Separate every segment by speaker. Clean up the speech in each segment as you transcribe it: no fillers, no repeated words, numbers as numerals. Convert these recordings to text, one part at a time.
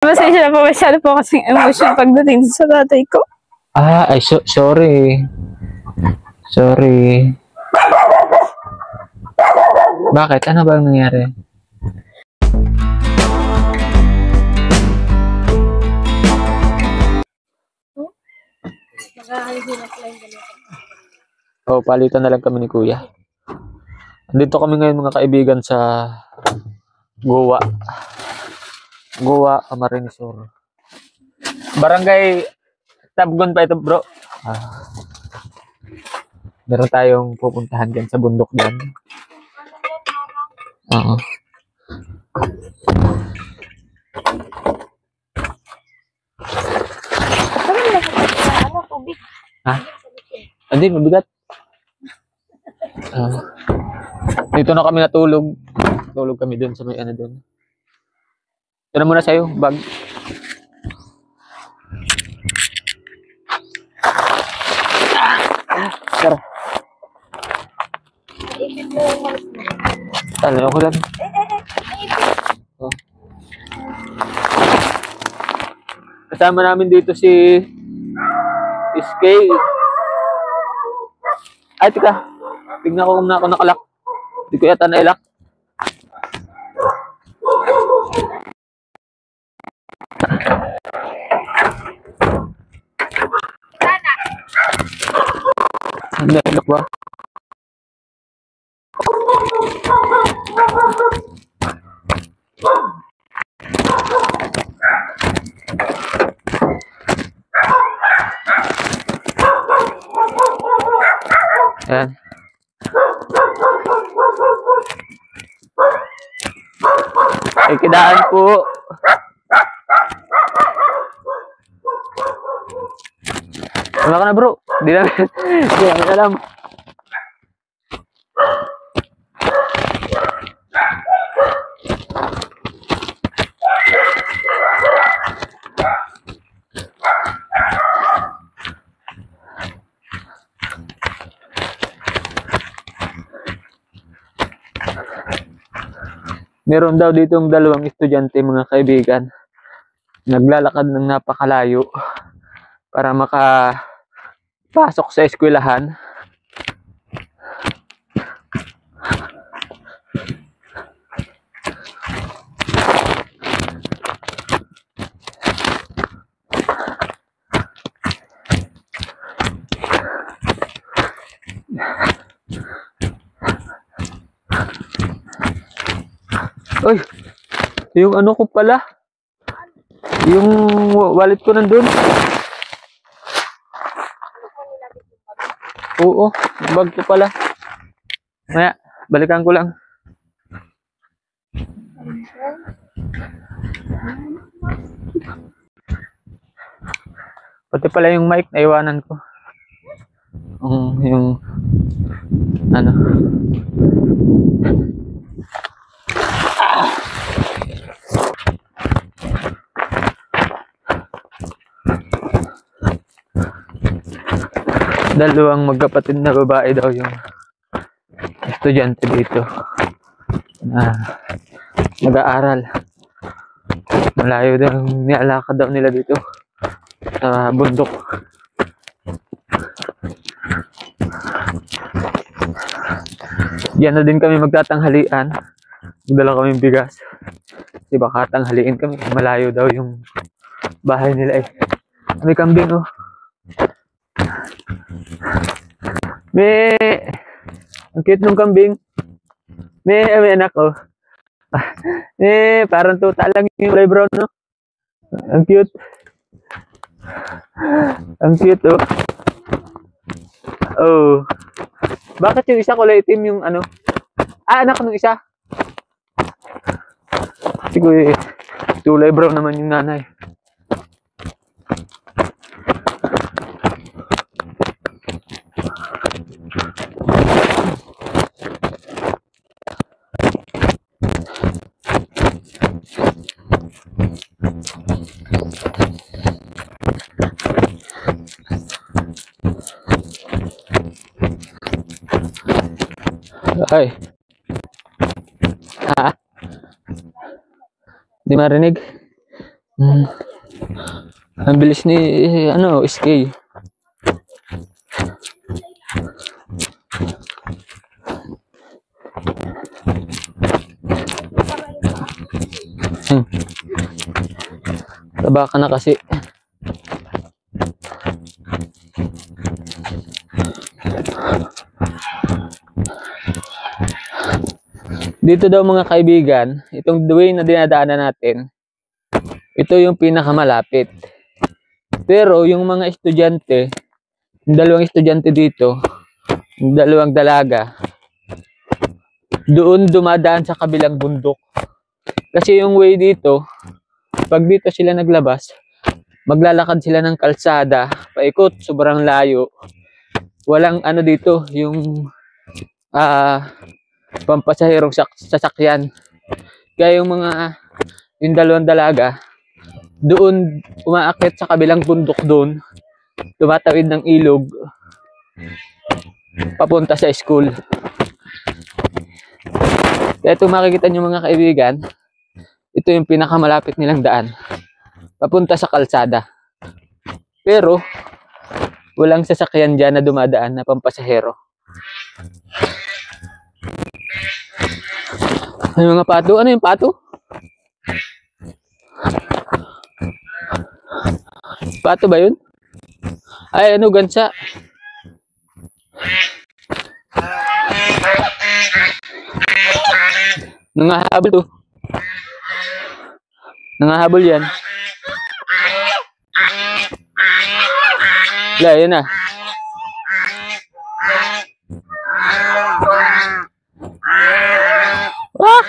Speaker 1: Pasensya na po, masyado po kasing emotion pagdating sa tatay ko.
Speaker 2: Ay, sorry. Sorry. Bakit? Ano ba ang nangyari? Oh, palitan na lang kami ni Kuya. Andito kami ngayon mga kaibigan sa Goa, Camarines Sur. Barangay Tabgon pa ito, bro. Meron tayong pupuntahan dyan sa bundok dyan. Oo. Ha? Hindi, mabigat. Dito na kami natulog. Tulog kami dun sa may ano dun. Ito na muna sa'yo, bag. Tara. Ano ako lang. Oh. Kasama namin dito si SK. Ay, tika. Tignan ko kung na ako nakalak. Hindi ko yata nailak. Nailak ba? Ayan. Ay, kidaan po. Wala ka na, bro. Hindi namin alam. Meron daw ditong dalawang estudyante, mga kaibigan, naglalakad ng napakalayo para makapasok sa eskwelahan. Uy, yung ano ko pala, yung wallet ko nandun. Oo, bag ko pala. Maya, balikan ko lang. Pati pala yung mic, naiwanan ko. Yung ano. Dalawang magkapatid na babae daw yung estudyante dito na nag-aaral. Malayo daw, nialakad daw nila dito sa bundok. Diyan na din kami magtatanghalian. Magdala kami bigas. Kasi baka tanghaliin kami. Malayo daw yung bahay nila eh. May kambing oh. May ang cute ng kambing. May anak oh. Parang tuta lang yung kulay brown no. Ang cute. Ang cute oh. Oh. Bakit yung isa kulay itim yung ano? Anak ng isa. Siguro kulay brown naman yung nanay. Ay. Di marinig. Hmm. Ang bilis ni, ano, SK. Hmm. Taba ka na kasi. Dito daw mga kaibigan, itong way na dinadaanan natin, ito yung pinakamalapit. Pero yung mga estudyante, yung dalawang estudyante dito, yung dalawang dalaga, doon dumadaan sa kabilang bundok. Kasi yung way dito, pag dito sila naglabas, maglalakad sila ng kalsada, paikot, sobrang layo. Walang ano dito, yung pampasahirong sasakyan. Kaya yung dalawang dalaga, doon umaakyat sa kabilang bundok doon, tumatawid ng ilog, papunta sa school. Kaya ito makikita nyo mga kaibigan, ito yung pinakamalapit nilang daan, papunta sa kalsada. Pero, walang sasakyan dyan na dumadaan na pampasahero. Ano mga pato? Ano yung pato? Pato ba yun? Ay, ano, gansa. Nangahabol to. Nangahabol yan. Wala, yun na. Ah!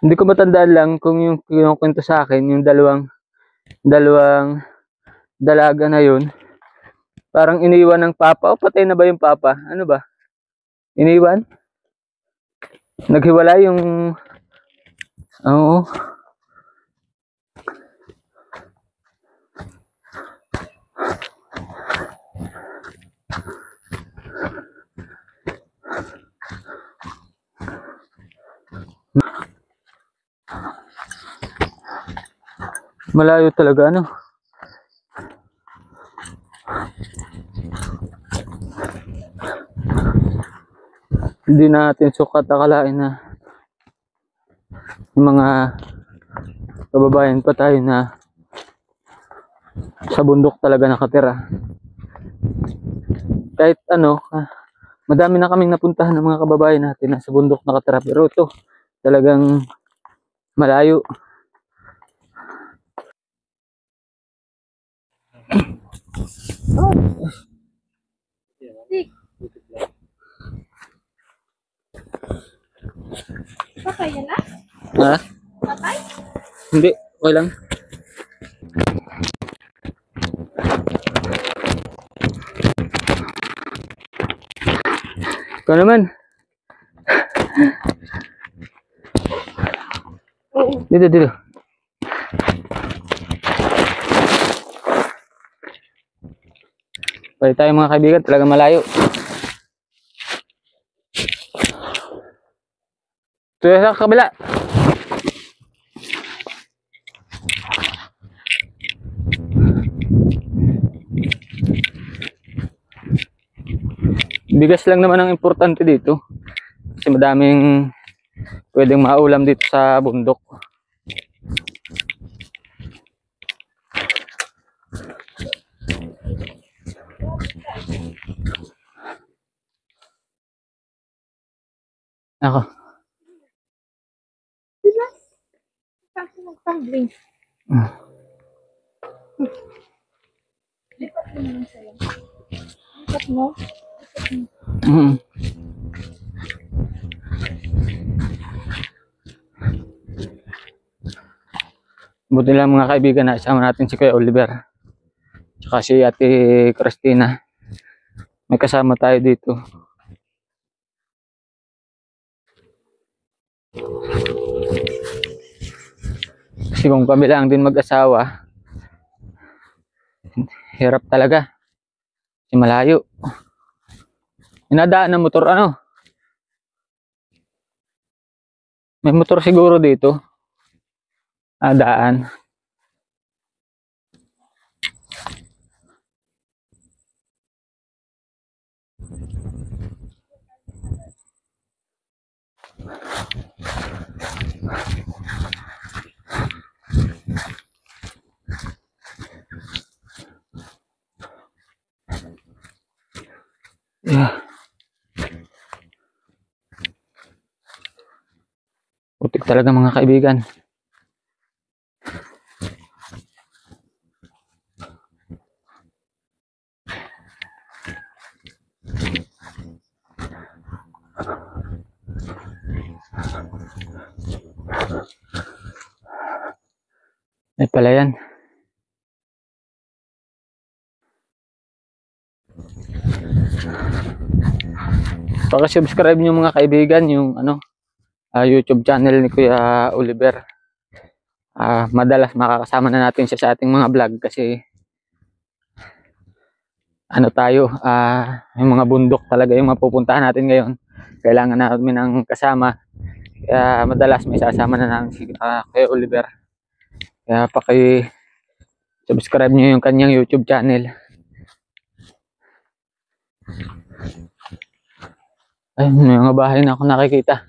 Speaker 2: Hindi ko matandaan lang kung yung kwento sa akin, yung dalawang dalaga na yun, parang iniwan ng papa. O patay na ba yung papa? Ano ba? Iniwan? Naghiwalay yung... Oo. Malayo talaga, ano? Hindi natin sukat akalain na yung mga kababayan pa tayo na sa bundok talaga nakatira. Kahit ano, madami na kaming napuntahan ng mga kababayan natin na sa bundok nakatira. Pero ito, talagang malayo.
Speaker 1: Patay yan na?
Speaker 2: Ha?
Speaker 1: Patay?
Speaker 2: Hindi, okay lang. Ikaw naman. Dito, dito. Pwede tayo mga kaibigan, talaga malayo. Ito sa kabila. Bigas lang naman ang importante dito. Kasi madaming pwedeng maulam dito sa bundok. Ako.
Speaker 1: Bilas. Kasi nagtumbling. Ikot mo.
Speaker 2: Mm. Buti lang mga kaibigan na isama natin si Kuya Oliver. Tsaka si Ate Christina. May kasama tayo dito. Kasi kung kami lang din mag-asawa, hirap talaga. Kasi malayo. Inadaan ng motor ano? May motor siguro dito. Daan. Yeah. Putik talaga mga kaibigan. Ay pala yan. Paki-subscribe nyo mga kaibigan yung YouTube channel ni Kuya Oliver. Madalas makakasama na natin siya sa ating mga vlog kasi yung mga bundok talaga yung mapupuntahan natin ngayon. Kailangan namin ng kasama. Kaya madalas may sasama na namin si Kuya Oliver. Kaya paki-subscribe nyo yung kanyang YouTube channel. Ay, may mga bahay na ako nakikita.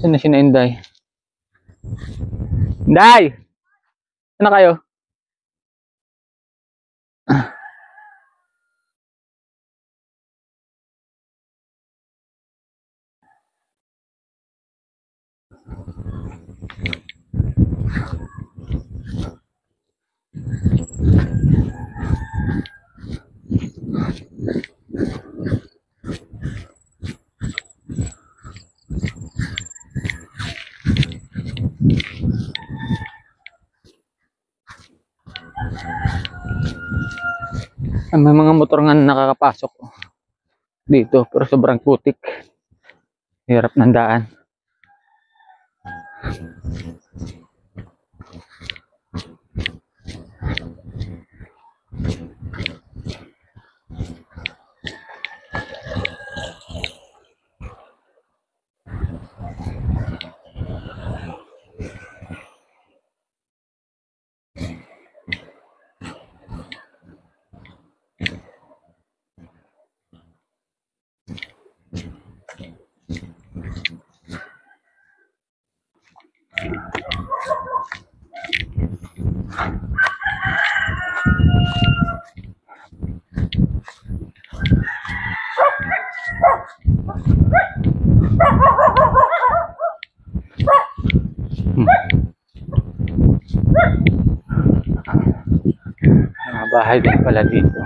Speaker 2: Saan na si Inday? Inday! Saan na kayo? May mga motor nga nakakapasok dito pero sobrang putik. Hirap ng daan. Mga bahay din pala dito.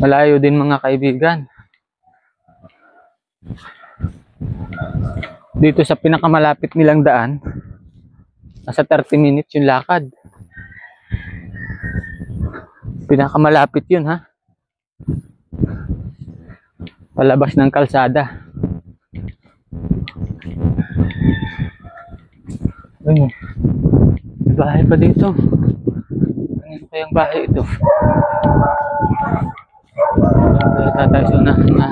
Speaker 2: Malayo din mga kaibigan. Dito sa pinakamalapit nilang daan, nasa 30 minutes yung lakad. Pinakamalapit yun ha. Palabas ng kalsada. Ayun. May bahay pa dito. Ano kayang bahay ito? Tatay so na punta.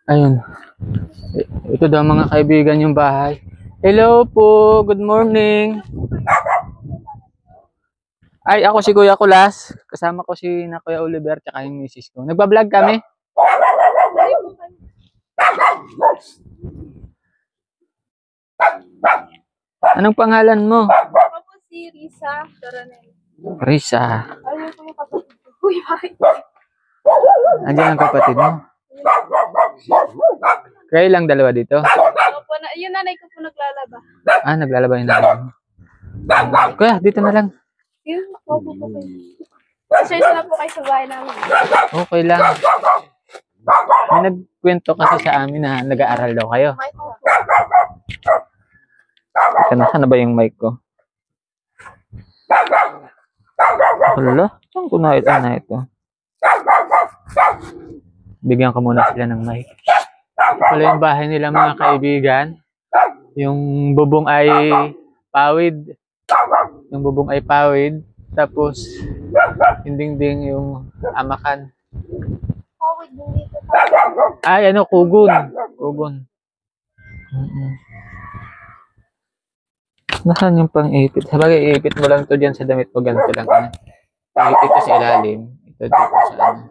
Speaker 2: Ayun. Ito daw mga kaibigan yung bahay. Hello po, good morning. Ay, ako si Kuya Kulas. Kasama ko si na Kuya Oliver tsaka yung misis ko. Nagbablog kami. Anong pangalan mo?
Speaker 1: Ako po si Risa Coronel.
Speaker 2: Risa.
Speaker 1: Ayun po yung kapatid ko. Uy, bakit?
Speaker 2: Andiyan ang kapatid mo. Kayo lang dalawa dito?
Speaker 1: Ako po, yung nanay ko po naglalaba.
Speaker 2: Ah, naglalaba yung nanay mo. Kuya, dito na lang.
Speaker 1: Yun, ako po kayo. Share na po kayo sa bahay namin.
Speaker 2: Okay lang. May nagkwento kasi sa amin na nag-aaral daw kayo.
Speaker 1: May po.
Speaker 2: Nasaan na ba yung mic ko? Hala? Saan ko na ito? Bigyan ko muna sila ng mic. Wala yung bahay nila mga kaibigan. Yung bubong ay pawid. Tapos, yung dingding yung amakan.
Speaker 1: Pawid din dito.
Speaker 2: Ay, kugon. Nasaan yung pang-ipit? Sabagay, iipit mo lang to dyan sa damit mo. Ganito lang. Iipit ko sa ilalim. Ito dito sa ano.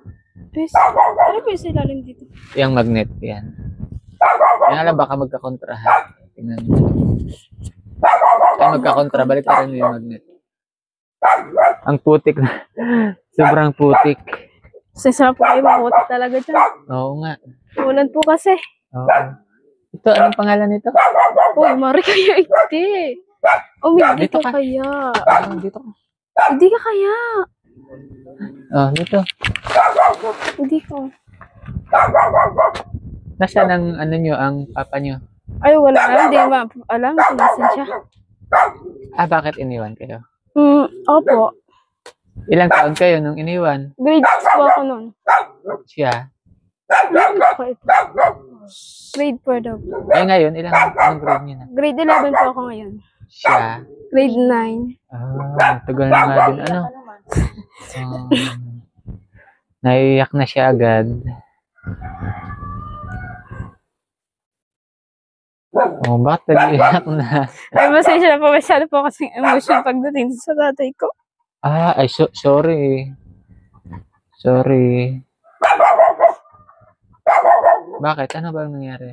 Speaker 1: Ano po yung silalim dito?
Speaker 2: Yung magnet, yan. Yan alam, baka magkakontra ha. Tingnan mo. Ay, magkakontra. Balik na rin yung magnet. Ang putik na. Sobrang putik.
Speaker 1: Sasarap po kayo makuti talaga dyan.
Speaker 2: Oo nga.
Speaker 1: Ulan po kasi.
Speaker 2: Oo. Ito, anong pangalan nito?
Speaker 1: Uy, mari kaya hindi. Hindi
Speaker 2: Dito
Speaker 1: ka
Speaker 2: ka.
Speaker 1: kaya.
Speaker 2: Dito ka.
Speaker 1: Hindi ka kaya.
Speaker 2: Dito.
Speaker 1: Hindi ka.
Speaker 2: Nasaan ang ano nyo, ang papa nyo?
Speaker 1: Ay, wala na. Hindi ma. Alam kung nasan siya.
Speaker 2: Ah, bakit iniwan kayo?
Speaker 1: Opo.
Speaker 2: Ilang taon kayo nung iniwan?
Speaker 1: Grade 6 po ako nun.
Speaker 2: Siya.
Speaker 1: Ano po ito? Grade 4 daw.
Speaker 2: Ay, ngayon, anong grade niya na?
Speaker 1: Grade 11 po ako ngayon.
Speaker 2: Siya.
Speaker 1: Grade 9.
Speaker 2: Tagal na nga din. Ano? Naiiyak na siya agad. Bakit nag-iiyak na?
Speaker 1: Ay, masaya na po. Masyado po kasing emotion pagdating sa tatay ko.
Speaker 2: Sorry. Bakit? Ano ba ang nangyari?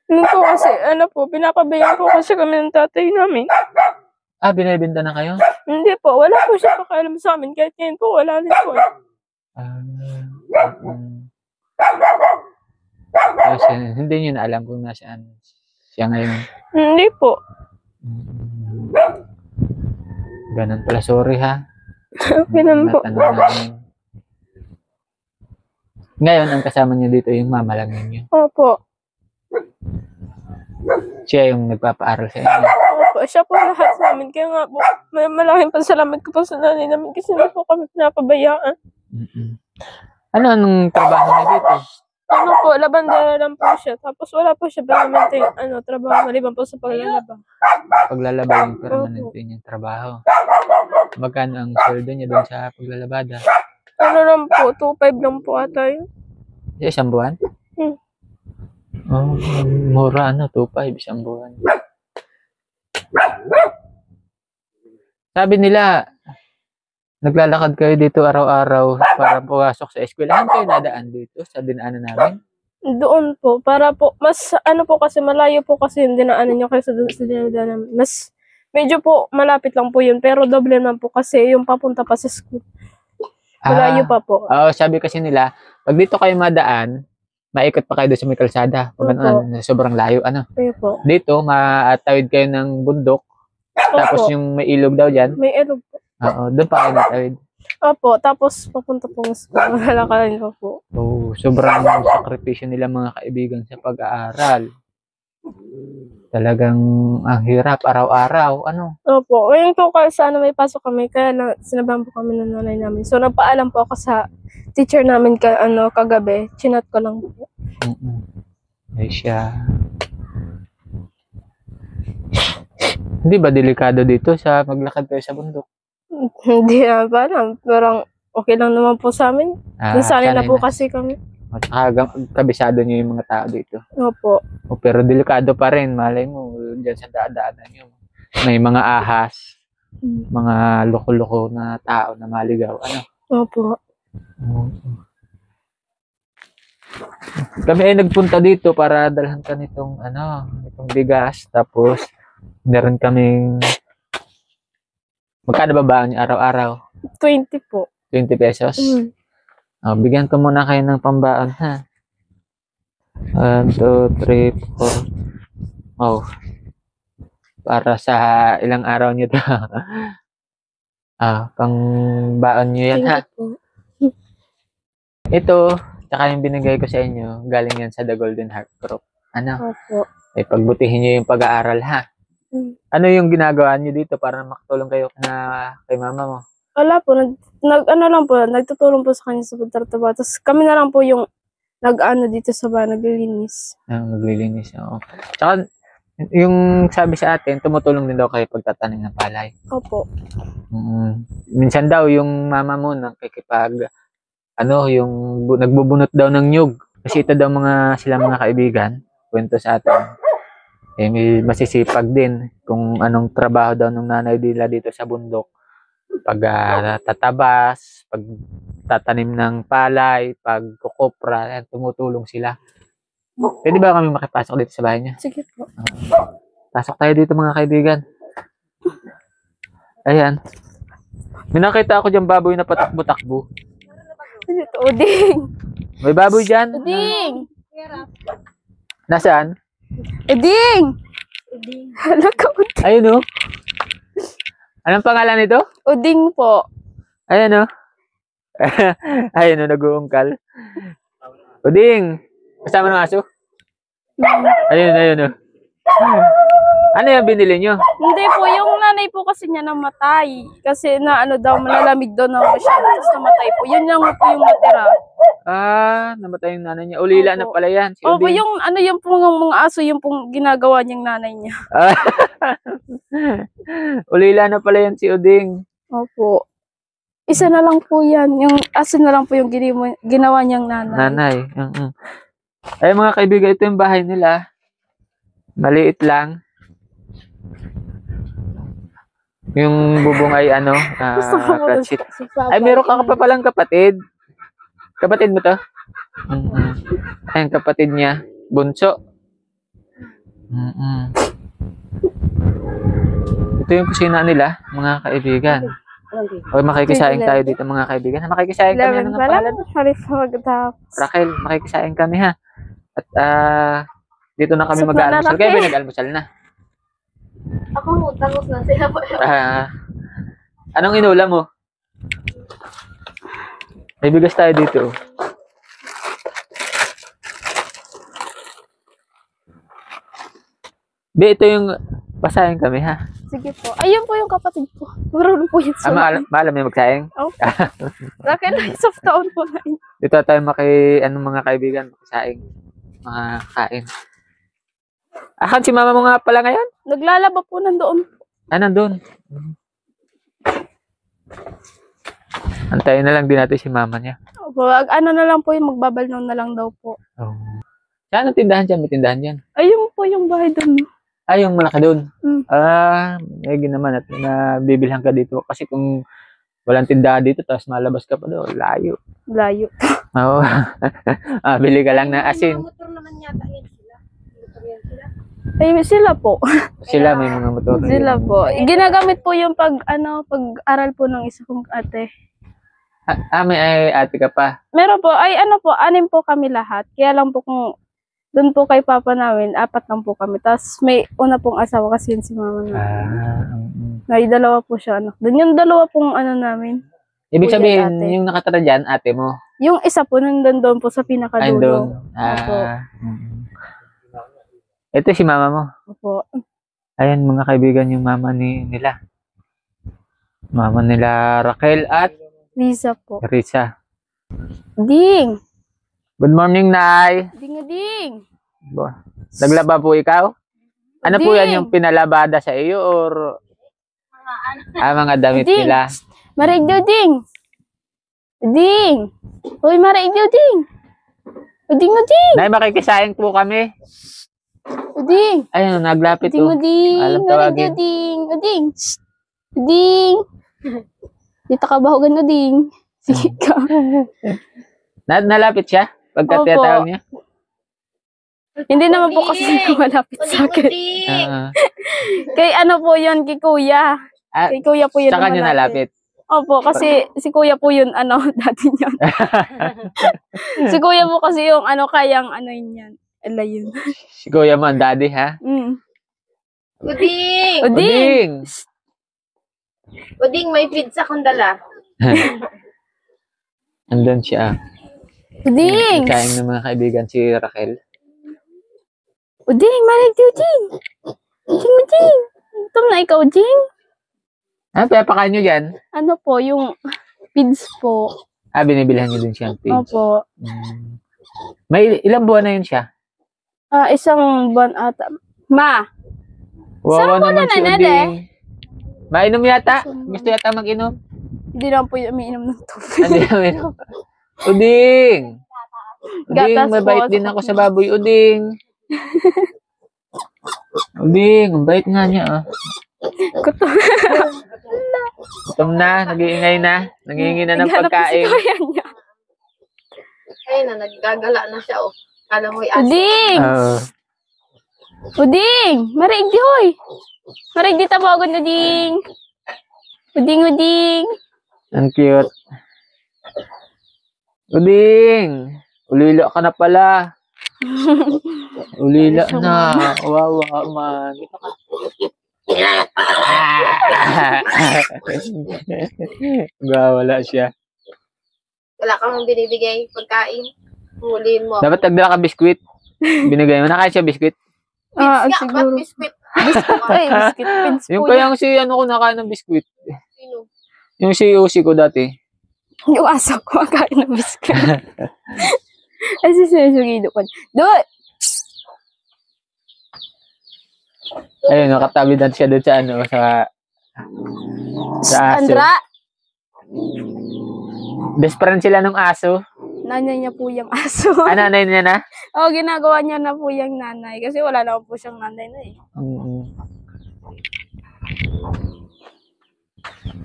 Speaker 1: Pinapabayaan po kasi kami ng tatay namin.
Speaker 2: Binibenta na kayo?
Speaker 1: Hindi po, wala po siya pakialam sa amin. Kahit ngayon po, wala rin po.
Speaker 2: Hindi niyo na alam kung nasaan siya ngayon.
Speaker 1: Hindi po.
Speaker 2: Ganun pala, sorry ha.
Speaker 1: Okay naman po.
Speaker 2: Ngayon, ang kasama niyo dito yung mama lang ninyo.
Speaker 1: Opo.
Speaker 2: Siya yung nagpapaaral sa inyo.
Speaker 1: Opo, siya po lahat sa amin. Kaya nga po, malaking pasalamat ko po sa nanay namin kasi hindi po kami pinapabayaan.
Speaker 2: Anong trabaho niya dito?
Speaker 1: Labandera lang po siya. Tapos wala po siya permanente trabaho maliban po sa paglalaba.
Speaker 2: Paglalaba yung permanente niyang trabaho. Magkano ang sweldo niya doon sa paglalabada?
Speaker 1: Ano lang po, 2.5 lang po ata yun.
Speaker 2: Sa isang buwan? Mura 2.5 isang buwan. Sabi nila, naglalakad kayo dito araw-araw para pumasok sa eskwelahan kayo nadaan dito sa dinaanan namin?
Speaker 1: Doon po, para po, mas po kasi, malayo po kasi yung dinaanan nyo kaysa doon sa dinaanan namin. Mas, medyo po, malapit lang po yun, pero doble naman po kasi yung papunta pa sa school. Malayo pa po.
Speaker 2: Sabi kasi nila, pag dito kayo madaan, maikot pa kayo doon sa may kalsada. Pag sobrang layo,
Speaker 1: Po.
Speaker 2: Dito, matawid kayo ng bundok. Tapos yung may ilog daw dyan.
Speaker 1: May ilog po.
Speaker 2: Doon pa kayo natawid.
Speaker 1: Opo, tapos papunta po ng school. Lalakarin ko po.
Speaker 2: Sobrang sakripisyo nila mga kaibigan sa pag-aaral. Talagang ang hirap araw-araw.
Speaker 1: Opo, ngayon po kasi may pasok kami, kaya sinabahan po kami ng nanay namin. So, nagpaalam po ako sa teacher namin kagabi. Chinat ko lang po.
Speaker 2: Ay siya. Hindi ba delikado dito sa maglakad kayo sa bundok?
Speaker 1: Hindi parang okay lang naman po sa amin. Nasanay na po kasi kami.
Speaker 2: At saka kabisado nyo yung mga tao dito.
Speaker 1: Opo.
Speaker 2: O, pero delikado pa rin. Malay mo, dyan sa daan-daanan nyo. May mga ahas, mga loko-loko na tao na maligaw. Ano?
Speaker 1: Opo.
Speaker 2: Kami ay nagpunta dito para dalhan ka nitong itong bigas. Tapos, meron kaming magkano ba baon niyo araw-araw?
Speaker 1: 20 po.
Speaker 2: 20 pesos? Bigyan ko muna kayo ng pambaon, ha? 1, 2, 3, 4. Oh. Para sa ilang araw niyo to. Pang baon niyo yan, ha? Ito, tsaka yung binigay ko sa inyo, galing yan sa The Golden Heart Group. Ano?
Speaker 1: Opo.
Speaker 2: Pagbutihin niyo yung pag-aaral, ha? Ano yung ginagawa niyo dito para makatulong kayo kay mama mo?
Speaker 1: Wala po, nagtutulong po sa kanya sa pagtatrabaho. Tapos kami na lang po yung dito sa bahay, naglilinis.
Speaker 2: Naglilinis, oo. Tsaka, yung sabi sa atin, tumutulong din daw kayo pagtatanim ng palay.
Speaker 1: Opo.
Speaker 2: Minsan daw, yung mama mo, yung nagbubunot daw ng nyug. Kasi ito daw sila mga kaibigan, kwento sa atin. May masisipag din kung anong trabaho daw ng nanay nila dito sa bundok. Pag tatabas, pag tatanim ng palay, pag kukopra, tumutulong sila. Pwede ba kami makipasok dito sa bahay niya?
Speaker 1: Sige po.
Speaker 2: Pasok tayo dito mga kaibigan. Ayan. May nakita ako dyan baboy na patakbo-takbo.
Speaker 1: Ito, uding.
Speaker 2: May baboy dyan?
Speaker 1: Uding.
Speaker 2: Nasaan?
Speaker 1: Uding. Hala ka, uding.
Speaker 2: Ayun, oh. Anong pangalan nito?
Speaker 1: Uding po.
Speaker 2: Ayan, oh. Ayun, oh, nag-uungkal. Uding. Kasama ng aso? Ayun, oh. Ano yung binili nyo?
Speaker 1: Hindi po, yung nanay po kasi niya namatay. Kasi malalamig daw na masyado. Tapos namatay po. Yun lang po yung natira.
Speaker 2: Namatay yung nanay niya. Ulila na pala yan. Si
Speaker 1: Opo,
Speaker 2: Uding.
Speaker 1: yung mga aso, yung pong ginagawa niyang nanay niya.
Speaker 2: Ulila na pala yan si Uding.
Speaker 1: Opo. Isa na lang po yan. Yung aso na lang po yung ginawa niyang nanay.
Speaker 2: Ay mga kaibigan, ito yung bahay nila. Maliit lang. Yung bubong ay flat sheet. Ay, meron ka pa palang kapatid. Kapatid mo to? Ayun, kapatid niya. Bunso. Ito yung kusina nila, mga kaibigan. O, makikisaing tayo dito, mga kaibigan. Makikisaing kami. Ano nga pangalan? Raquel, makikisaing kami, ha? At, dito na kami mag-aalmusal. Kaya ba nag-almusal na?
Speaker 1: Ako, tangos na sila po.
Speaker 2: Anong inulam mo? May bigas tayo dito. Ito yung basahin kami, ha?
Speaker 1: Sige po. Ayun po yung kapatid ko. Marunong po yun sa
Speaker 2: maalam niya magsaing?
Speaker 1: Oh. Raquel, soft taon po na yun.
Speaker 2: Dito tayo mga kaibigan, magsaing. Mga kain. Si mama mo nga pala ngayon?
Speaker 1: Naglalaba po nandoon.
Speaker 2: Nandun. Antayin na lang din natin si mama niya.
Speaker 1: Na lang po yung magbabalnon na lang daw po.
Speaker 2: Saan ang tindahan dyan? May tindahan dyan?
Speaker 1: Ayun po yung bahay doon.
Speaker 2: Yung malaki doon. May ginaman at nabibilhan ka dito. Kasi kung walang tindahan dito, tapos malabas ka pa doon, layo.
Speaker 1: Layo.
Speaker 2: Oo. Bili ka lang na asin.
Speaker 3: Motor naman yata yan sila.
Speaker 1: Ay, sila po.
Speaker 2: Sila may mga motor.
Speaker 1: Sila po. Ginagamit po yung pag-aral po ng isa kong ate.
Speaker 2: May ate ka pa.
Speaker 1: Meron po. Anim po kami lahat. Kaya lang po kung doon po kay papa namin, 4 lang po kami. Tapos may una pong asawa kasi yun si mama namin. May 2 po siya anak. Doon yung 2 pong namin.
Speaker 2: Ibig
Speaker 1: Kuya
Speaker 2: sabihin,
Speaker 1: ate.
Speaker 2: yung nakatara dyan, ate mo.
Speaker 1: Yung isa po, nandun po sa pinakadulo. Opo.
Speaker 2: Ito si mama mo.
Speaker 1: Opo.
Speaker 2: Ayan mga kaibigan, yung mama nila. Mama nila Raquel at
Speaker 1: Lisa po.
Speaker 2: Risa.
Speaker 1: Ding!
Speaker 2: Good morning, Nay.
Speaker 1: Ding!
Speaker 2: Naglaba po ikaw? Ano po yan
Speaker 1: Ding!
Speaker 2: yung pinalabada sa iyo or mga damit
Speaker 1: Ding!
Speaker 2: nila?
Speaker 1: Marigyo, Ding! Ding! Uy, Marigyo, Ding! Uding, uding!
Speaker 2: Nay, makikisayang po kami.
Speaker 1: Uding!
Speaker 2: Ayun, naglapit
Speaker 1: Uding,
Speaker 2: oh.
Speaker 1: uding!
Speaker 2: Alam
Speaker 1: Uding,
Speaker 2: tawagin.
Speaker 1: uding! Uding! Shh! Uding! Dito ka bahugan, uding. Sige ka.
Speaker 2: Nalapit siya? Pagka
Speaker 1: Opo.
Speaker 2: tinatawag niya?
Speaker 1: Hindi naman po kasi malapit sa akin.
Speaker 2: Ah,
Speaker 1: Kay ano po yun, kay kuya. Kay kuya po yun.
Speaker 2: sa kanya nalapit.
Speaker 1: Opo, kasi si kuya po yun, ano, dati yun. Si kuya po kasi yung, ano, kayang, ano yun yan. Ala yun.
Speaker 2: Si Kuya mo, ang daddy, ha?
Speaker 1: Mm.
Speaker 3: Uding!
Speaker 1: Uding!
Speaker 3: Uding, may pizza kong dala.
Speaker 2: Andun siya.
Speaker 1: Uding!
Speaker 2: Nagkain ng mga kaibigan si Raquel.
Speaker 1: Uding, malig di Uding! Uding, Uding! Ito na ikaw, Uding?
Speaker 2: Ah, pepakain nyo dyan?
Speaker 1: Ano po, yung feeds po.
Speaker 2: Ah, binibilhan nyo din siyang feeds.
Speaker 1: Opo.
Speaker 2: May ilang buwan na yun siya?
Speaker 1: Isang buwan ata. Ma!
Speaker 2: Wawa
Speaker 1: Saan po
Speaker 2: naman si
Speaker 1: na
Speaker 2: Uding. Mainom yata? Gusto yata mag-inom?
Speaker 1: Hindi naman po yung umiinom ng tubig.
Speaker 2: Hindi naman. Uding! Uding,
Speaker 1: Gatas
Speaker 2: mabait
Speaker 1: po.
Speaker 2: din ako sa baboy. Uding! Uding, ang bait nga niya. Ah.
Speaker 1: Gutom.
Speaker 2: Gutom na, nag-iingay na. Nangihingi na ng
Speaker 1: Naghanap po
Speaker 2: pagkain.
Speaker 1: si kuya niya.
Speaker 3: Ayun na, naggagala na siya, oh. Kala mo'y aso.
Speaker 1: Uding!
Speaker 2: Oo.
Speaker 1: Uding! Mariig di hoy! Mariig di tabagon, Uding! Uding, Uding!
Speaker 2: Ang cute. Uding! Ulila ka na pala. Ulila na. Wawa man. Dito ka. Wala siya.
Speaker 3: Wala kang binibigay pagkain. Huliin mo.
Speaker 2: Dapat nagdala ka biskwit. Binigay mo. Nakain siya biskwit.
Speaker 1: Ah,
Speaker 3: Biscuit, ba't
Speaker 1: siguro.
Speaker 3: biscuit?
Speaker 1: Ay, biscuit pins
Speaker 2: Yung
Speaker 1: po
Speaker 2: kayang si ano ko nakain ng biskwit.
Speaker 3: Sino?
Speaker 2: Yung si Usi ko dati.
Speaker 1: yung aso ko, makain ng biscuit. Ay, sinusugido ko. Doon!
Speaker 2: Ayun, nakatabi na siya doon sa ano, sa aso.
Speaker 1: Andra!
Speaker 2: Best friend sila ng aso.
Speaker 1: Nanay niya po yung aso.
Speaker 2: Ah, nanay niya na?
Speaker 1: Oo, ginagawa niya na po yung nanay. Kasi wala naman po siyang nanay na eh.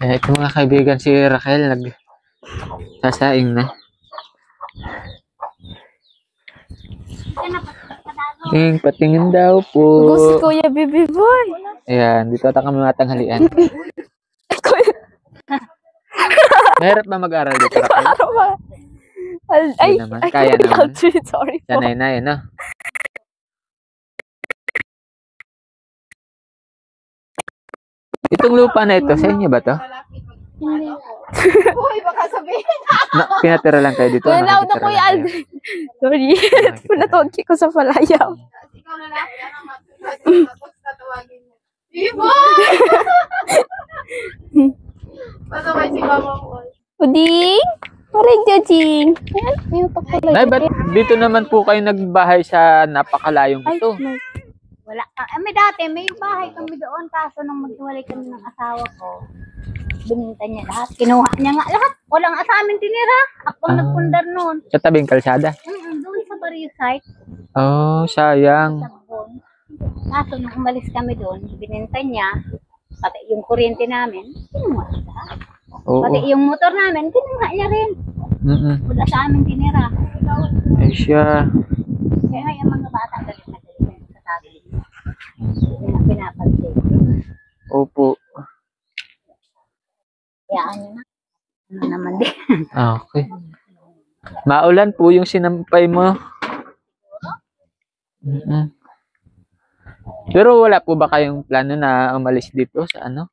Speaker 2: Ito mga kaibigan, si Raquel nagsasaing na. Patingin daw po.
Speaker 1: Gusto Kuya Bibi Boy.
Speaker 2: Ayan, dito ata kami matanghalian. Mahirap ba mag-aral dito, Raquel?
Speaker 1: Araw ba? Ay,
Speaker 2: Hindi naman, kaya naman.
Speaker 1: Sorry po.
Speaker 2: Sanay na yun, no? Itong lupa na ito, sa inyo ba to?
Speaker 3: Uy, baka sabihin.
Speaker 2: Pinatira lang kayo dito?
Speaker 1: Kuya Lau na
Speaker 2: nakitira
Speaker 1: Kuya
Speaker 2: lang kayo?
Speaker 1: Aldrin. Sorry. Pinatawag ko sa palayaw.
Speaker 3: Ikaw na lang. Tapos tatawagin mo. Ibo! Pasaway si mama mo.
Speaker 1: Uding? Parang judging. Ayan, may pagkulay.
Speaker 2: Nay, ba't dito naman po kayo nagbahay sa napakalayong
Speaker 1: Ay,
Speaker 2: ito?
Speaker 1: may.
Speaker 4: Wala. May dati, may bahay kami doon. Kaso nung maghiwalay kami ng asawa ko, bininta niya lahat. Kinuha niya nga lahat. Walang sa amin tinira. Ako ang nagpundar noon.
Speaker 2: Sa tabing kalsada?
Speaker 4: Doon sa Barrio site,
Speaker 2: Oh, sayang.
Speaker 4: sa Bon. Kaso nung umalis kami doon, bininta niya. Pati yung kuryente namin, kinuha niya lahat.
Speaker 2: Oo.
Speaker 4: Pati yung motor namin, kinuha niya rin. Wala sa amin tinira.
Speaker 2: Ay siya.
Speaker 4: Kaya yung mga bata, galit na galit sa sabi. Pinapansin.
Speaker 2: Opo.
Speaker 4: Kaya ano na. Ano naman din.
Speaker 2: Okay. Maulan po yung sinampay mo. Pero wala po ba kayong plano na umalis dito sa ano?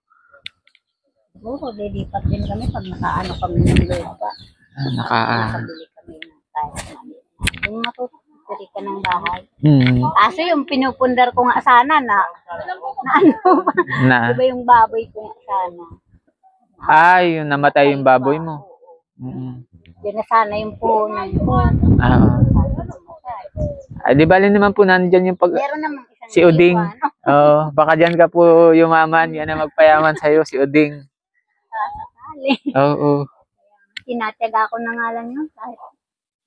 Speaker 4: Siguro, lilipat din kami pag nakaano kami ng lupa. Nakabili kami ng tayo. Yung matuturi ka ng bahay. Aso yung pinupundar ko nga sana na ano ba? Diba yung baboy ko nga sana?
Speaker 2: Ay, yung namatay yung baboy mo.
Speaker 4: Yun na sana yung punan ko.
Speaker 2: Ay, di bali naman po nandyan yung
Speaker 4: Meron namang isang
Speaker 2: si Uding.
Speaker 4: iwan.
Speaker 2: Oh, baka dyan ka po yumaman. Yan ang magpayaman sa'yo, si Uding.
Speaker 4: Sakali.
Speaker 2: Oo.
Speaker 4: Tinatyaga ko na nga lang yun kahit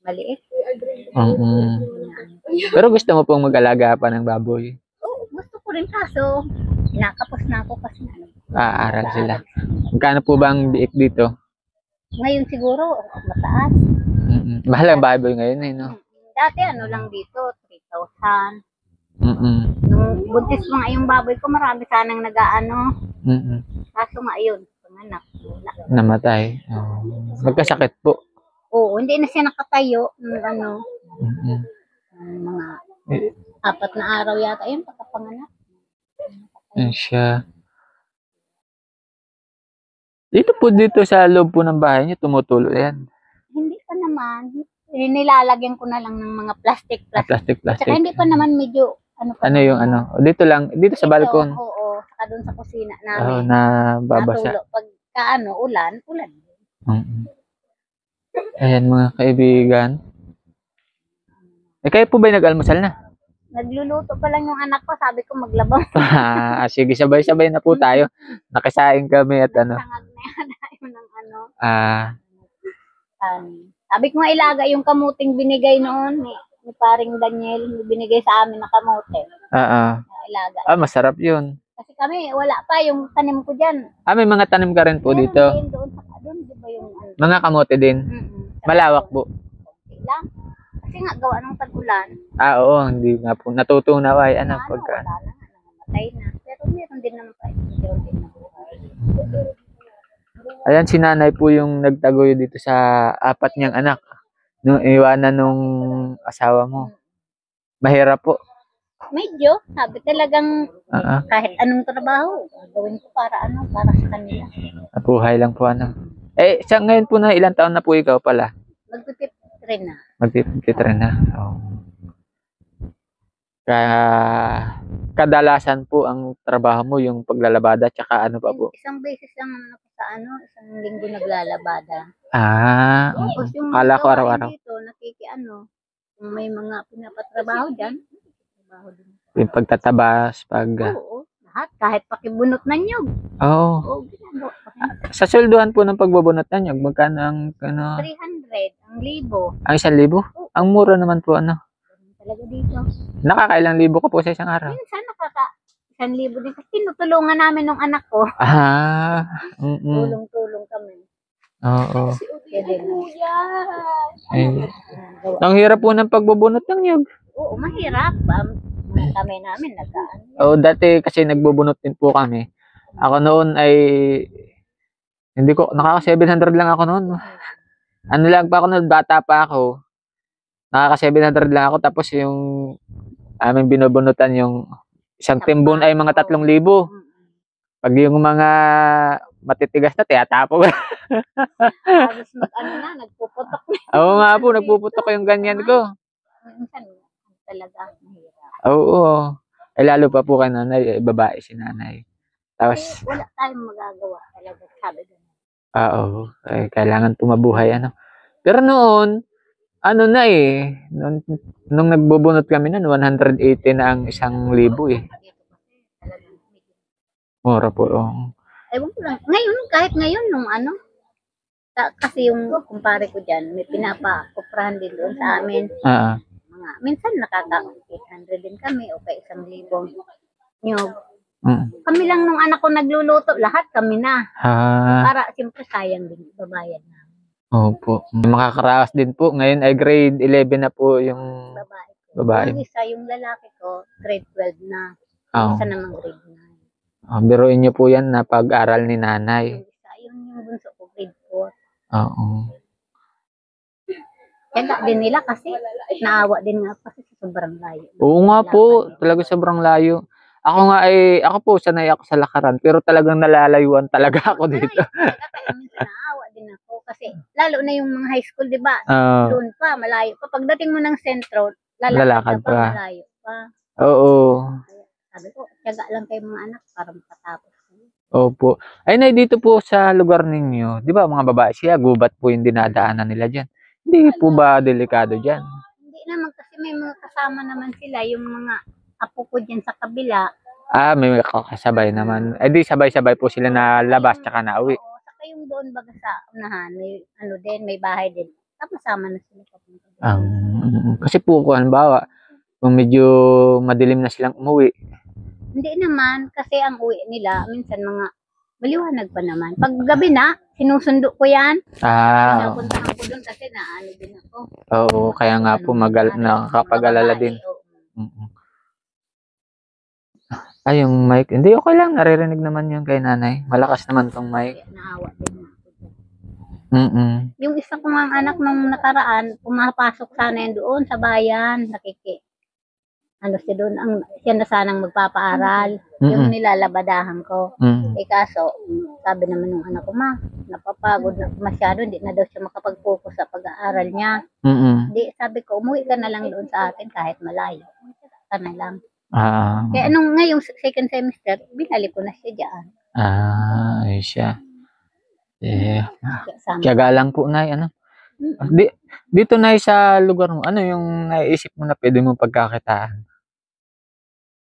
Speaker 4: maliit.
Speaker 2: Mm. Pero gusto mo pong mag-alaga pa ng baboy?
Speaker 4: Oo, gusto ko rin kaso, nakapos na ako kasi ano.
Speaker 2: Aaral sila. Magkano po ba ang biik dito?
Speaker 4: Ngayon siguro, mataas.
Speaker 2: Mahal ang baboy ngayon eh, no?
Speaker 4: Dati ano lang dito, 3,000.
Speaker 2: Mm.
Speaker 4: Nung buntis mo nga yung baboy ko, marami sanang nag-aano.
Speaker 2: Mm.
Speaker 4: Kaso nga yun, panganak. Wala.
Speaker 2: Namatay. Oh. Nagkasakit po.
Speaker 4: Oo, hindi na siya nakatayo. Nung ano,
Speaker 2: Mm.
Speaker 4: mga
Speaker 2: Eh,
Speaker 4: 4 na araw yata yun, pagkapanganak.
Speaker 2: Yan siya. Dito sa loob po ng bahay niyo, tumutulo yan.
Speaker 4: Hindi pa naman. Nilalagyan ko na lang ng mga plastic.
Speaker 2: Plastic.
Speaker 4: Tsaka hindi pa naman medyo, ano pa.
Speaker 2: Ano yung ano? Dito lang, dito sa balkon.
Speaker 4: Oo, saka doon sa kusina
Speaker 2: Oh,
Speaker 4: namin.
Speaker 2: na babasa.
Speaker 4: Natulo. Pagka ulan.
Speaker 2: Mm. Ayan mga kaibigan. Eh kayo po ba nag-almusal na?
Speaker 4: Nagluluto pa lang yung anak ko, sabi ko maglabaw.
Speaker 2: Sige, sabay-sabay na po tayo. Nakasaing kami at ano.
Speaker 4: Sangag na yan, ayaw ng ano. Sabi ko nga ilaga yung kamuting binigay noon ni paring Daniel, binigay sa amin na kamote. Ilaga.
Speaker 2: Masarap yun.
Speaker 4: Kasi kami, wala pa yung tanim ko dyan.
Speaker 2: May mga tanim ka rin po
Speaker 4: Meron
Speaker 2: dito.
Speaker 4: din doon, di ba yung ano?
Speaker 2: Mga kamote din. Malawak po.
Speaker 4: Okay lang. Kasi nga gawa ng tag-ulan.
Speaker 2: Oo, hindi nga po. Natutunaw ay ano pagka.
Speaker 4: Wala na, namatay na. Pero meron din naman pa. Meron din naman.
Speaker 2: Ayan, si nanay po yung nagtagoy dito sa 4 niyang anak. Nung iwanan nung asawa mo. Mahirap po.
Speaker 4: Medyo, sabi talagang kahit anong trabaho, gawin ko para sa kanila.
Speaker 2: Nabuhay lang po ano. Sa ngayon po na ilang taon na po ikaw pala?
Speaker 4: Magpipit na.
Speaker 2: Magtititry na. Oh. Kaya kadalasan po ang trabaho mo yung paglalabada tsaka ano pa po?
Speaker 4: Isang beses lang naman ako sa isang linggo naglalabada.
Speaker 2: Tapos
Speaker 4: Yung
Speaker 2: kala ko
Speaker 4: gawain
Speaker 2: araw-araw.
Speaker 4: dito, kung may mga pinapatrabaho dyan, trabaho din.
Speaker 2: Yung pagtatabas,
Speaker 4: Oo, lahat. Kahit pakibunot ng nyug.
Speaker 2: Oo.
Speaker 4: Oo, ginagawa ko.
Speaker 2: Sa sweldohan po ng pagbubunot na nyo, magkano ang
Speaker 4: 300, ang libo.
Speaker 2: ang 1,000? Ang mura naman po ano.
Speaker 4: Talaga dito.
Speaker 2: Nakakailang libo ka po sa isang araw?
Speaker 4: Minsan 1,000 din. Kasi tinutulungan namin ng anak ko. Tulong-tulong kami.
Speaker 2: Oo.
Speaker 4: Pwede na.
Speaker 2: Ang hirap po ng pagbubunot ng nyug.
Speaker 4: Oo, mahirap. Kami namin
Speaker 2: Dati kasi nagbubunot din po kami. Ako noon ay hindi ko nakaka 700 lang ako noon. Ano lang pa ako noon, bata pa ako. Nakaka 700 lang ako tapos yung aming binubunutan yung isang timbon ay mga 3,000. Pag yung mga matitigas na tiyatapo.
Speaker 4: Halos nagpuputok na.
Speaker 2: Oo nga po, nagpuputok yung ganyan ko.
Speaker 4: Minsan talaga mahirap.
Speaker 2: Oo. Lalo pa po kay nanay, babae si nanay. Tapos,
Speaker 4: wala tayong magagawa talaga, sabi ko.
Speaker 2: oo. Kailangan tumabuhay, ano. Pero noon, nung nagbubunot kami noon, 180 na ang 1,000 Mura po.
Speaker 4: Ewan ko lang. Ngayon, kahit ngayon, kasi yung kumpare ko dyan, may pinapakuprahan din doon sa amin. Minsan nakaka-800 din kami o kaya 1,000 nyog. Kami lang nung anak ko nagluluto, lahat kami na. Para siyempre sayang din, babayad na.
Speaker 2: Opo. Makakaraos din po. Ngayon ay grade 11 na po yung babae.
Speaker 4: Yung isa, yung lalaki ko, grade 12 na. Isa naman grade 9.
Speaker 2: Biruin niyo po yan na pag-aral ni nanay.
Speaker 4: Yung isa, yung bunso ko, grade 4.
Speaker 2: Oo.
Speaker 4: Kaya din nila kasi naawa din nga kasi sa sobrang layo.
Speaker 2: Oo nga po, talaga sobrang layo. Ako po sanay ako sa lakaran pero talagang nalalayuan talaga ako dito.
Speaker 4: Minsan naawa din ako kasi lalo na yung mga high school, di ba? Doon pa, malayo pa. Pagdating mo ng sentro, lalakad pa, malayo pa.
Speaker 2: Oo.
Speaker 4: Sabi ko, tiyaga lang kayo mga anak para makatapos.
Speaker 2: Opo. Ay, dito po sa lugar ninyo, di ba mga babae siya, gubat po yung dinadaanan nila dyan. Hindi po ba delikado dyan?
Speaker 4: Hindi naman kasi may mga kasama naman sila, yung mga apo ko dyan sa kabila.
Speaker 2: May kasabay naman. Di sabay-sabay po sila na labas tsaka na uwi.
Speaker 4: Oo, saka yung doon baga sa unahan, may may bahay din. sama-sama na sila papunta.
Speaker 2: Kasi po kung halimbawa, kung medyo madilim na silang umuwi.
Speaker 4: Hindi naman, kasi ang uwi nila, minsan mga maliwanag pa naman. Pag gabi na, sinusundo ko yan. Pinapuntahan ko doon kasi naano din ako.
Speaker 2: Oo, kaya nga po nakakapag-alala din. Ay, yung mic. Hindi, okay lang. Naririnig naman yung kay nanay. Malakas naman tong mic.
Speaker 4: Kaya naawa din ako.
Speaker 2: Mm-mm.
Speaker 4: Yung isa kong ang anak nung nakaraan, pumapasok sana yan doon sa bayan. Siya doon, siya na sanang magpapaaral. Yung nilalabadahan ko. Kaso, sabi naman ng anak ko, ma, napapagod na masyado, hindi na daw siya makapag-focus sa pag-aaral niya. Di, sabi ko, umuwi ka na lang doon sa atin kahit malayo. Ka na lang. Kaya ngayong second semester, binalik ko na siya dyan.
Speaker 2: Ay siya. Tiyaga lang po, Nay. Dito, Nay, sa lugar mo, ano yung naiisip mo na pwede mo pagkakitaan?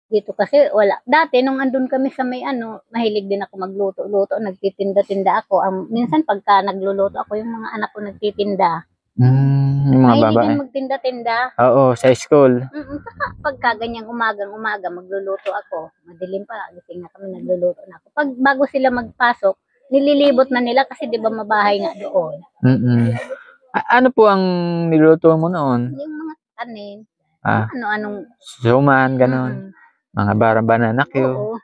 Speaker 4: Dito kasi wala. Dati nung andun kami sa may mahilig din ako magluto-luto, nagtitinda-tinda ako. Minsan pagka nagluluto ako, yung mga anak ko nagtitinda.
Speaker 2: Yung mga
Speaker 4: mahilig
Speaker 2: babae.
Speaker 4: din magtinda-tinda.
Speaker 2: Oo, sa school.
Speaker 4: Saka pagka ganyang umagang-umaga, magluluto ako. Madilim pa, gising na kami, nagluluto na ako. Pag bago sila magpasok, nililibot na nila kasi di ba mabahay nga doon.
Speaker 2: Ano po ang niluto mo noon?
Speaker 4: Yung mga kanin. Ano-anong
Speaker 2: suman, ganon. Mga banana Q.
Speaker 4: Oo.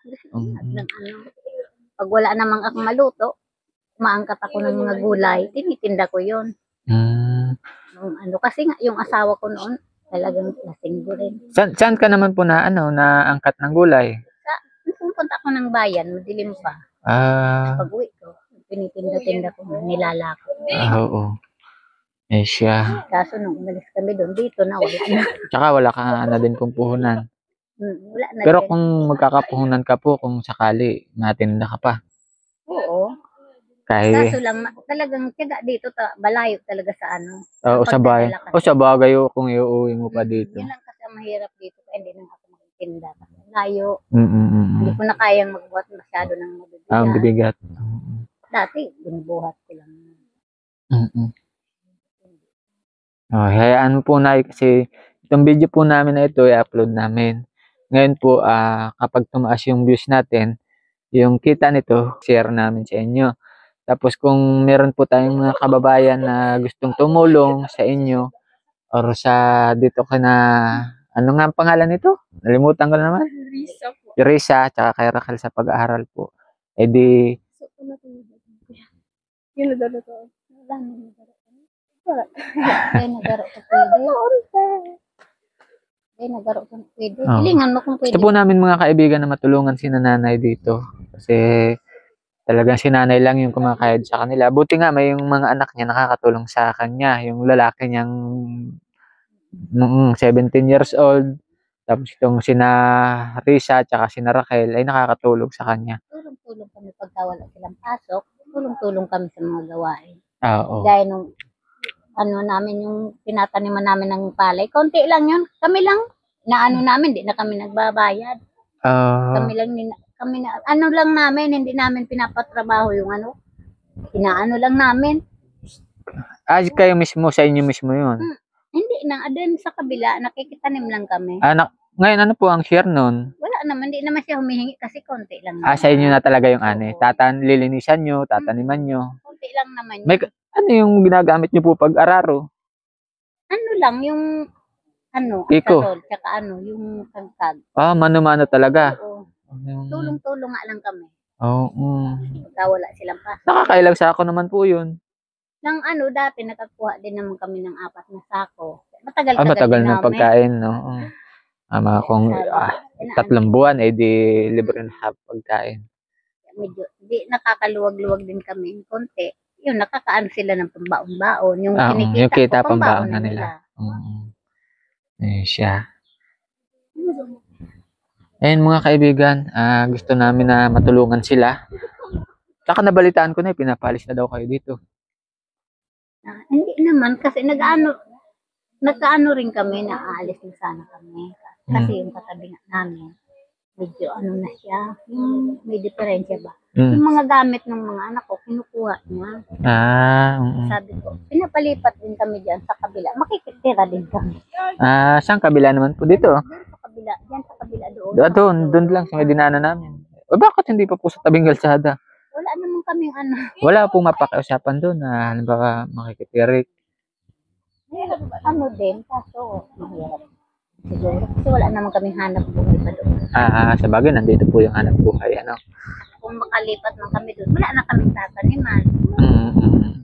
Speaker 4: Pag wala namang ako maluto, maangkat ako ng mga gulay, tinitinda ko yun. Kasi nga, yung asawa ko noon, talagang lasinggo rin.
Speaker 2: Saan ka naman po naangkat ng gulay?
Speaker 4: Pupunta ako ng bayan, madilim pa. Pag uwi ko, pinitinda-tinda ko, nilalako.
Speaker 2: Oo. Siya.
Speaker 4: Kaso nung umalis kami doon, dito na wala na.
Speaker 2: Tsaka wala ka na din pong puhunan.
Speaker 4: Wala na.
Speaker 2: Pero kung magkakapuhunan ka po, kung sakali, natinda ka pa.
Speaker 4: Oo.
Speaker 2: Kahit...
Speaker 4: Kaso lang, talagang tiyaga dito, balayo talaga sa
Speaker 2: Oo, sa bayan. Sa bagay, kung iuwi mo pa dito.
Speaker 4: Yan lang kasi ang mahirap dito, kaya hindi na ako magtinda. Layo. Hindi ko na kayang magbuhat masyado ng mabibigat.
Speaker 2: Bibigat.
Speaker 4: Dati, binubuhat ko lang.
Speaker 2: Hayaan mo po, Nay, kasi itong video po namin na ito, i-upload namin. Ngayon po, kapag tumaas yung views natin, yung kita nito, share namin sa inyo. Tapos kung meron po tayong mga kababayan na gustong tumulong sa inyo, or sa dito ano nga ang pangalan nito? Nalimutan ko na naman.
Speaker 1: Risa po.
Speaker 2: Risa, tsaka kay Raquel sa pag-aaral po. Di...
Speaker 1: Yun na dala to.
Speaker 4: Hilingan mo kung pwede.
Speaker 2: Gusto po namin mga kaibigan na matulungan si nanay dito. Kasi talagang si nanay lang yung kumakayod sa kanila. Buti nga may yung mga anak niya nakakatulong sa kanya. Yung lalaki niyang 17 years old. Tapos itong sina Risa at sina Raquel ay nakakatulong sa kanya.
Speaker 4: Tulong-tulong kami pagka wala silang pasok. Tulong-tulong kami sa mga gawain.
Speaker 2: Oo.
Speaker 4: Gaya nung namin yung tinataniman namin ng palay. Konti lang yun. Kami lang namin, di na kami nagbabayad. Kami lang lang namin, hindi namin pinapatrabaho yung inaano lang namin.
Speaker 2: Kayo mismo, sa inyo mismo yun?
Speaker 4: Hindi na, din sa kabila, nakikitanim lang kami.
Speaker 2: Ngayon, ano po ang share nun?
Speaker 4: Wala naman, hindi naman siya humihingi kasi konti lang.
Speaker 2: Sa inyo na talaga yung lilinisan nyo, tataniman nyo.
Speaker 4: Konti lang naman yun.
Speaker 2: Ano yung ginagamit nyo po pag araro?
Speaker 4: Lang, yung
Speaker 2: Iko.
Speaker 4: asarol, tsaka yung kangkag.
Speaker 2: Mano-mano talaga.
Speaker 4: Oo. Tulong-tulong nga lang kami. Pagka wala silang pasok.
Speaker 2: Nakakailang sako naman po yun.
Speaker 4: Nang dati nakakuha din naman kami ng 4 na sako.
Speaker 2: Matagal na pagkain, no? Kung 3 buwan, di libre na pagkain.
Speaker 4: Medyo, nakakaluwag-luwag din kami. Konti. Yun, nakakaano sila ng pambaon-baon. Yung
Speaker 2: kita pambaon na nila. Siya. Ayun mga kaibigan, gusto namin na matulungan sila. Saka nabalitaan ko na, pinapalis na daw kayo dito.
Speaker 4: Hindi naman, kasi nagkaano rin kami na aalis na sana kami. Kasi yung katabi namin, medyo na siya, may diferensya ba?
Speaker 2: Mm.
Speaker 4: Yung mga gamit ng mga anak ko, kinukuha niya. Sabi ko, pinapalipat din kami dyan sa kabila. Makikitira din kami.
Speaker 2: Saan kabila naman po dito?
Speaker 4: Diyan sa kabila doon.
Speaker 2: Doon lang sa may dinaanan namin. O bakit hindi pa po sa tabing kalsada?
Speaker 4: Wala naman kaming ano.
Speaker 2: Wala pong mapakiusapan doon na halimbawa makikitirik.
Speaker 4: Ano din, kaso mahirap. Siguro. Kasi wala naman kaming hanap buhay pa doon.
Speaker 2: Sa bagay, nandito po yung hanap buhay. Ano?
Speaker 4: Kung makalipat man kami doon, wala na kaming tataniman.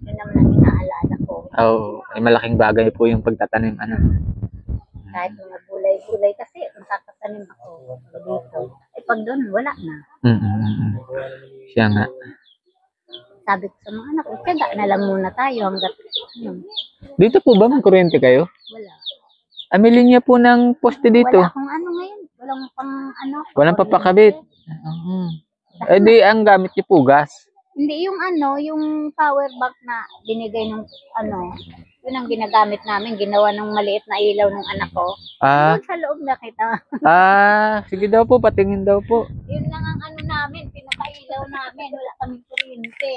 Speaker 4: Yun naman ang inaalala ko.
Speaker 2: Ay malaking bagay po yung pagtatanim. Ano?
Speaker 4: Kahit mga gulay-gulay kasi makakatanim ako dito. Pag doon, wala na.
Speaker 2: Siya nga.
Speaker 4: Sabi ko sa mga anak ko, tiyaga na lang muna tayo hanggat
Speaker 2: Dito po ba may kuryente kayo?
Speaker 4: wala.
Speaker 2: May linya po ng poste dito.
Speaker 4: Wala akong ano ngayon. Walang pang ano.
Speaker 2: Walang papakabit. Di ang gamit niyo po gas.
Speaker 4: Hindi yung ano, yung power bank na binigay ng ano, yun ang ginagamit namin. Ginawa ng maliit na ilaw ng anak ko. Doon sa loob nakita.
Speaker 2: Sige daw po, patingin daw po.
Speaker 4: Yun lang ang ano namin, pinakailaw namin. Wala kaming kuryente.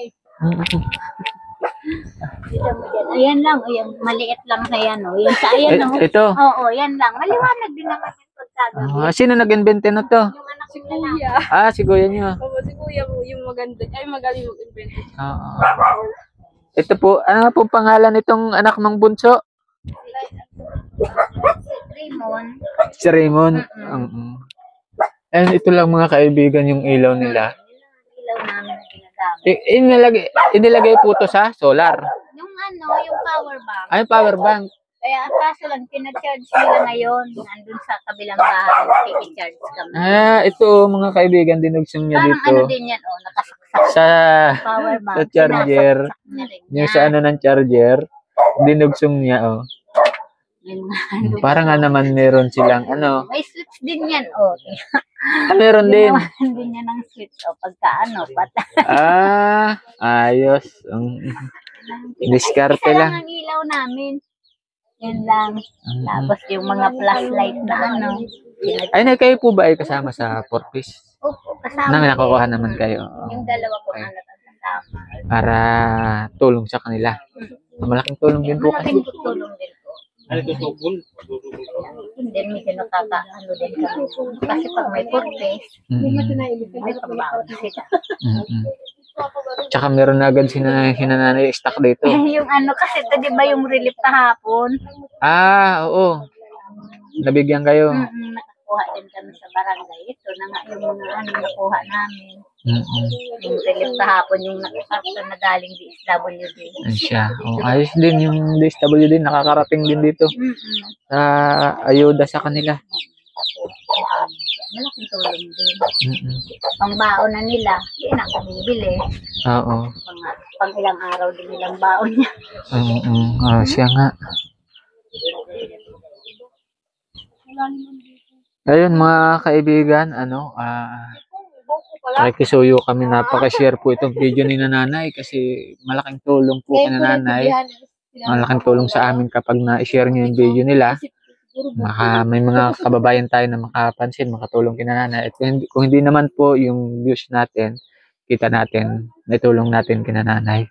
Speaker 4: Ayan lang, ayan, maliit lang na yan. Oh. Yan sa ayan. Oh.
Speaker 2: Ito.
Speaker 4: Oo, yan lang. Maliwanag din naman yung pagkagabi.
Speaker 2: Sino nag-invento na to?
Speaker 4: Yung anak ko na lang.
Speaker 1: Kuya.
Speaker 2: Si kuya niyo.
Speaker 1: Opo, si kuya po, yung maganda. Ay, magaling mag-invent.
Speaker 2: Ito po, ano nga po pangalan nitong anak mong bunso?
Speaker 4: Raymond.
Speaker 2: Si Raymond. And ito lang mga kaibigan yung ilaw nila.
Speaker 4: Ilaw namin na ginagamit.
Speaker 2: Inilagay po to sa solar.
Speaker 4: Yung ano, yung power bank.
Speaker 2: Ay, power bank.
Speaker 4: Kaya kaso lang, pinacharge nila ngayon. Nandun sa kabilang bahay, nakikicharge kami.
Speaker 2: Ito mga kaibigan, dinugsong niya
Speaker 4: Parang
Speaker 2: dito.
Speaker 4: ano din yan, oh, nakasaksak
Speaker 2: Sa
Speaker 4: power bank.
Speaker 2: sa charger.
Speaker 4: Sinasaksak na rin
Speaker 2: Yung
Speaker 4: yan.
Speaker 2: sa ano ng charger, dinugsong niya, oh.
Speaker 4: May mga
Speaker 2: Parang nga naman meron silang, ano,
Speaker 4: may switch din yan, oh.
Speaker 2: meron din.
Speaker 4: Ginawan din yan ng switch, oh. Pagka ano, patay.
Speaker 2: Ayos. Diskarte
Speaker 4: Isa
Speaker 2: lang.
Speaker 4: lang ang ilaw namin. Yan lang. Tapos yung mga flashlight na ano.
Speaker 2: Ay, kayo po ba ay kasama sa Porpis?
Speaker 4: Opo, kasama.
Speaker 2: Namin
Speaker 4: din.
Speaker 2: nakukuha naman kayo.
Speaker 4: Yung dalawa ko anak ang kasama.
Speaker 2: Para tulong sa kanila. Malaking tulong din po kasi.
Speaker 4: Malaking tulong din po. Then may kinakakaano din kami. Kasi pag may purpose, may pambaon sila.
Speaker 2: Tsaka meron na agad sinananay stock dito.
Speaker 4: Yung ano kasi ito, di ba yung relief kahapon?
Speaker 2: Oo. Nabigyan kayo.
Speaker 4: Nakakuha din kami sa barangay. Ito na nga yung mga ano nakuha namin. Yung relief kahapon, yung nakasakta na galing DSWD.
Speaker 2: Siya. Ayos din yung DSWD. Nakakarating din dito. Sa ayuda sa kanila.
Speaker 4: Malaking tulong din. Pangbaon na nila, hindi na kami bibili.
Speaker 2: Oo.
Speaker 4: Pang ilang araw din nilang baon niya.
Speaker 2: Siya nga. Ayun mga kaibigan, nakikisuyo kami, napaka-share po itong video ni Nanay kasi malaking tulong po kay Nanay. Malaking tulong sa amin kapag na-share niyo yung video nila. May mga kababayan tayo na makapansin, makatulong kay Nanay. At kung hindi naman po yung views natin, kita natin, may tulong natin kay Nanay.